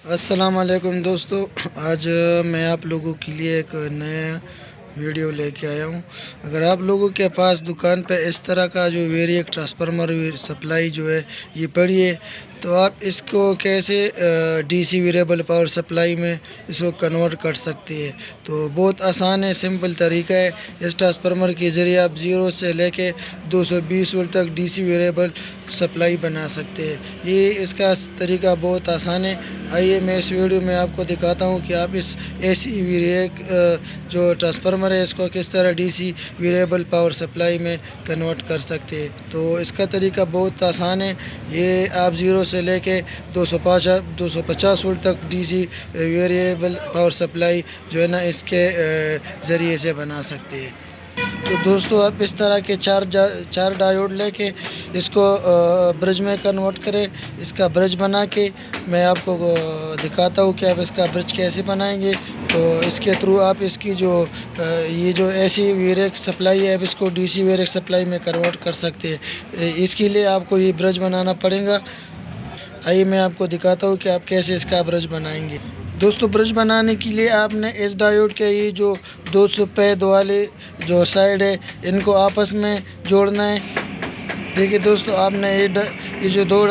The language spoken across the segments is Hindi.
अस्सलाम वालेकुम दोस्तों। आज मैं आप लोगों के लिए एक नया वीडियो लेके आया हूँ। अगर आप लोगों के पास दुकान पे इस तरह का जो वेरिएक ट्रांसफार्मर सप्लाई जो है ये पड़ी है, तो आप इसको कैसे डीसी वेरिएबल पावर सप्लाई में इसको कन्वर्ट कर सकते हैं। तो बहुत आसान है, सिंपल तरीका है। इस ट्रांसफार्मर के ज़रिए आप 0 से लेके 220 वोल्ट तक डीसी वेरिएबल सप्लाई बना सकते हैं। ये इसका तरीका बहुत आसान है। आइए मैं इस वीडियो में आपको दिखाता हूँ कि आप इस एसी वेरिएक जो ट्रांसफार्मर है इसको किस तरह डीसी वेरिएबल पावर सप्लाई में कन्वर्ट कर सकते हैं। तो इसका तरीका बहुत आसान है। ये आप 0 से लेके 250 वोल्ट तक डीसी वेरिएबल पावर सप्लाई जो है ना इसके ज़रिए से बना सकते हैं। तो दोस्तों आप इस तरह के चार डायोड लेके इसको ब्रिज में कन्वर्ट करें। इसका ब्रिज बना के मैं आपको दिखाता हूँ कि आप इसका ब्रिज कैसे बनाएंगे। तो इसके थ्रू आप इसकी जो ये जो ऐसी वेरिएक सप्लाई है, आप इसको डीसी वेरिएक सप्लाई में कन्वर्ट कर सकते हैं। इसके लिए आपको ये ब्रिज बनाना पड़ेगा। आइए मैं आपको दिखाता हूँ कि आप कैसे इसका ब्रिज बनाएंगे। दोस्तों ब्रिज बनाने के लिए आपने इस डायोड के ये जो 200 पैद वाले जो साइड है इनको आपस में जोड़ना है। देखिए दोस्तों, आपने ये जो दो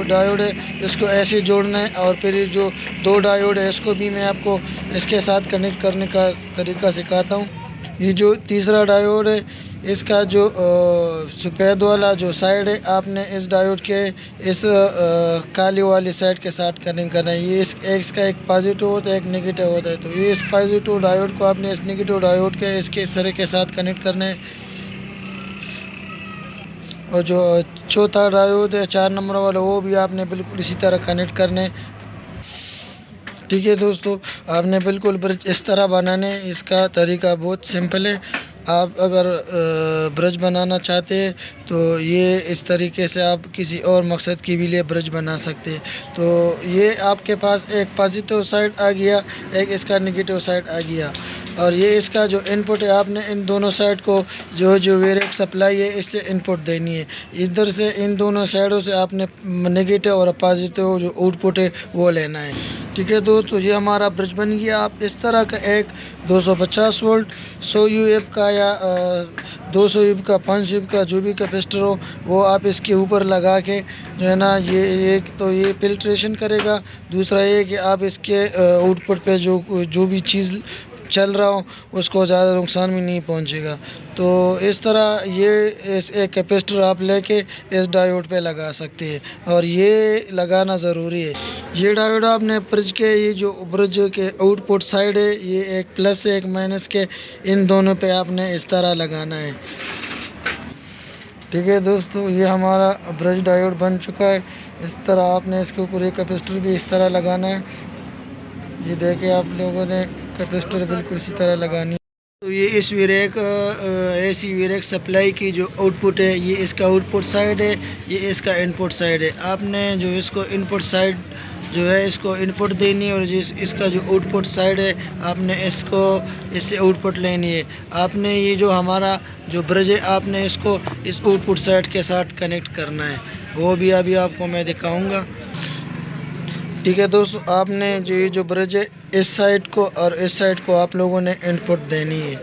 डायोड है इसको ऐसे जोड़ना है। और फिर ये जो दो डायोड है इसको भी मैं आपको इसके साथ कनेक्ट करने का तरीका सिखाता हूँ। ये जो तीसरा डायोड है इसका जो सफ़ेद वाला जो साइड है आपने इस डायोड के इस काली वाली साइड के साथ कनेक्ट करना है। ये इसका एक पॉजिटिव होता है, एक नेगेटिव होता है। तो ये इस पॉजिटिव डायोड को आपने इस नेगेटिव डायोड के इसके सिरे के साथ कनेक्ट करना है। और जो चौथा डायोड है 4 नंबर वाला, वो भी आपने बिल्कुल इसी तरह कनेक्ट करना है। ठीक है दोस्तों, आपने बिल्कुल ब्रिज इस तरह बनाने। इसका तरीका बहुत सिंपल है। आप अगर ब्रिज बनाना चाहते हैं तो ये इस तरीके से आप किसी और मकसद के भी लिए ब्रिज बना सकते हैं। तो ये आपके पास एक पॉजिटिव साइड आ गया, एक इसका नेगेटिव साइड आ गया। और ये इसका जो इनपुट है आपने इन दोनों साइड को जो वेरिएक सप्लाई है इससे इनपुट देनी है। इधर से इन दोनों साइडों से आपने नेगेटिव और पॉजिटिव जो आउटपुट है वो लेना है। ठीक है दोस्तों, ये हमारा ब्रिज बन गया। आप इस तरह का एक 250 वोल्ट 100 यूएफ का या 200 यूएफ का 500 यूएफ का जो भी कैपेसिटर हो वो आप इसके ऊपर लगा के जो है ना ये एक तो ये फिल्ट्रेशन करेगा। दूसरा ये कि आप इसके आउटपुट पे जो भी चीज़ चल रहा हो उसको ज़्यादा नुकसान भी नहीं पहुंचेगा। तो इस तरह ये एक कैपेसिटर आप लेके इस डायोड पे लगा सकते हैं, और ये लगाना ज़रूरी है। ये डायोड आपने ब्रिज के ये जो ब्रिज के आउटपुट साइड है ये एक प्लस से एक माइनस के इन दोनों पे आपने इस तरह लगाना है। ठीक है दोस्तों, ये हमारा ब्रिज डायोड बन चुका है। इस तरह आपने इसके ऊपर एक कैपेसिटर भी इस तरह लगाना है। ये देखे आप लोगों ने कैपेसिटर बिल्कुल इसी तरह लगानी है। तो ये इस वेरिएक एसी वेरिएक सप्लाई की जो आउटपुट है ये इसका आउटपुट साइड है, ये इसका इनपुट साइड है। आपने जो इसको इनपुट साइड जो है इसको इनपुट देनी है, और इसका जो आउटपुट साइड है आपने इससे आउटपुट लेनी है। आपने ये जो हमारा जो ब्रिज है आपने इसको इस आउटपुट साइड के साथ कनेक्ट करना है, वो भी अभी आपको मैं दिखाऊँगा। ठीक है दोस्तों, आपने जो ब्रिज है इस साइड को और इस साइड को आप लोगों ने इनपुट देनी है।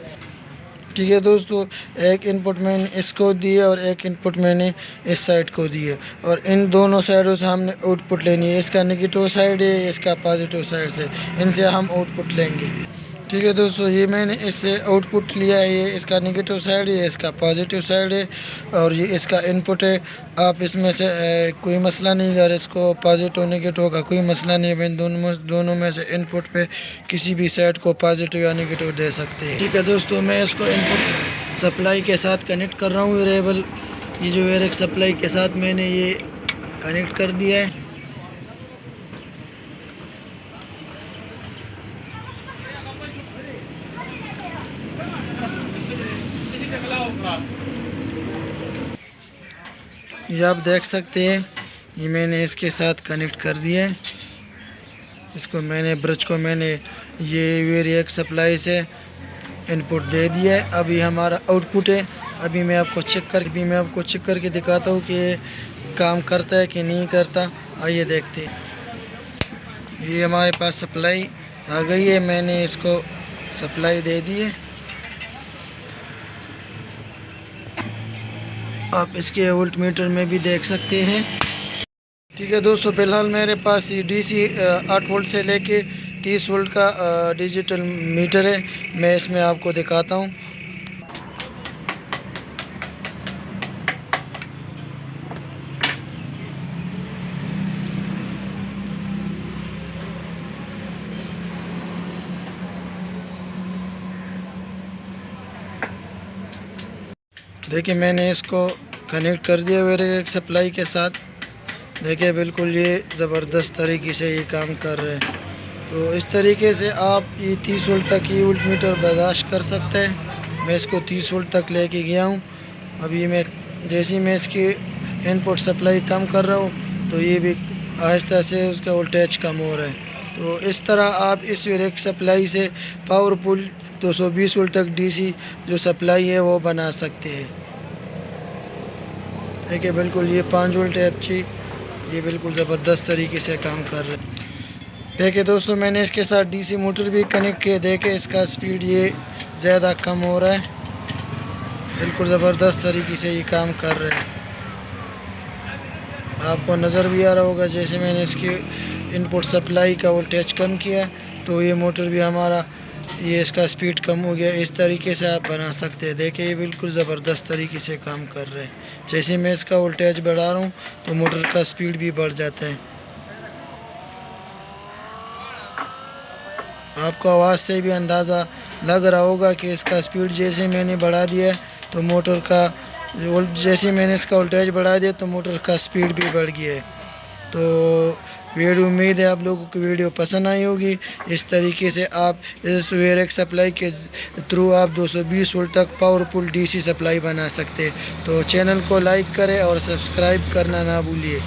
ठीक है दोस्तों, एक इनपुट मैंने इसको दिया और एक इनपुट मैंने इस साइड को दिया, और इन दोनों साइडों से हमने आउटपुट लेनी है। इसका नेगेटिव साइड है, इसका पॉजिटिव साइड से, इनसे हम आउटपुट लेंगे। ठीक है दोस्तों, ये मैंने इससे आउटपुट लिया है। ये इसका नेगेटिव साइड है, इसका पॉजिटिव साइड है, और ये इसका इनपुट है। आप इसमें से कोई मसला नहीं, अगर इसको पॉजिटिव नेगेटिव का कोई मसला नहीं है। दोनों में से इनपुट पे किसी भी साइड को पॉजिटिव या नेगेटिव दे सकते हैं। ठीक है दोस्तों, मैं इसको इनपुट सप्लाई के साथ कनेक्ट कर रहा हूँ। वेरिएबल ये जो वेरिएक सप्लाई के साथ मैंने ये कनेक्ट कर दिया है। ये आप देख सकते हैं, ये मैंने इसके साथ कनेक्ट कर दिया है। इसको मैंने ब्रिज को मैंने ये वेरिएक सप्लाई से इनपुट दे दिया है। अभी हमारा आउटपुट है। अभी मैं आपको चेक करके दिखाता हूँ कि ये काम करता है कि नहीं करता। आइए देखते हैं। ये हमारे पास सप्लाई आ गई है, मैंने इसको सप्लाई दे दी है। आप इसके वोल्ट मीटर में भी देख सकते हैं। ठीक है दोस्तों, फ़िलहाल मेरे पास ये DC 8 वोल्ट से लेके 30 वोल्ट का डिजिटल मीटर है। मैं इसमें आपको दिखाता हूँ। देखिए मैंने इसको कनेक्ट कर दिया मेरे एक सप्लाई के साथ। देखिए बिल्कुल ये ज़बरदस्त तरीके से ये काम कर रहे हैं। तो इस तरीके से आप ये 30 वोल्ट तक ये वोल्ट मीटर बर्दाश्त कर सकते हैं। मैं इसको 30 वोल्ट तक लेके गया हूँ। अभी मैं जैसे ही मैं इसकी इनपुट सप्लाई कम कर रहा हूँ तो ये भी आहिस्ता से उसका वोल्टेज कम हो रहा है। तो इस तरह आप इस वेरिएक सप्लाई से पावरफुल 220 वोल्ट तक DC जो सप्लाई है वो बना सकते हैं। देखिए बिल्कुल ये 5 वोल्ट FC ये बिल्कुल ज़बरदस्त तरीके से काम कर रहे हैं। देखिए दोस्तों, मैंने इसके साथ DC मोटर भी कनेक्ट किया। देखे इसका स्पीड ये ज़्यादा कम हो रहा है। बिल्कुल ज़बरदस्त तरीके से ये काम कर रहे हैं। आपको नज़र भी आ रहा होगा, जैसे मैंने इसकी इनपुट सप्लाई का वोल्टेज कम किया तो ये मोटर भी हमारा ये इसका स्पीड कम हो गया। इस तरीके से आप बना सकते हैं। देखिए ये बिल्कुल ज़बरदस्त तरीके से काम कर रहे हैं। जैसे मैं इसका वोल्टेज बढ़ा रहा हूँ तो मोटर का स्पीड भी बढ़ जाता है। आपको आवाज़ से भी अंदाज़ा लग रहा होगा कि इसका स्पीड जैसे मैंने बढ़ा दिया तो मोटर का जैसे मैंने इसका वोल्टेज बढ़ा दिया तो मोटर का स्पीड भी बढ़ गया है। तो वीडियो उम्मीद है आप लोगों को वीडियो पसंद आई होगी। इस तरीके से आप इस वेरिएक सप्लाई के थ्रू आप 220 वोल्ट तक पावरफुल DC सप्लाई बना सकते हैं। तो चैनल को लाइक करें और सब्सक्राइब करना ना भूलिए।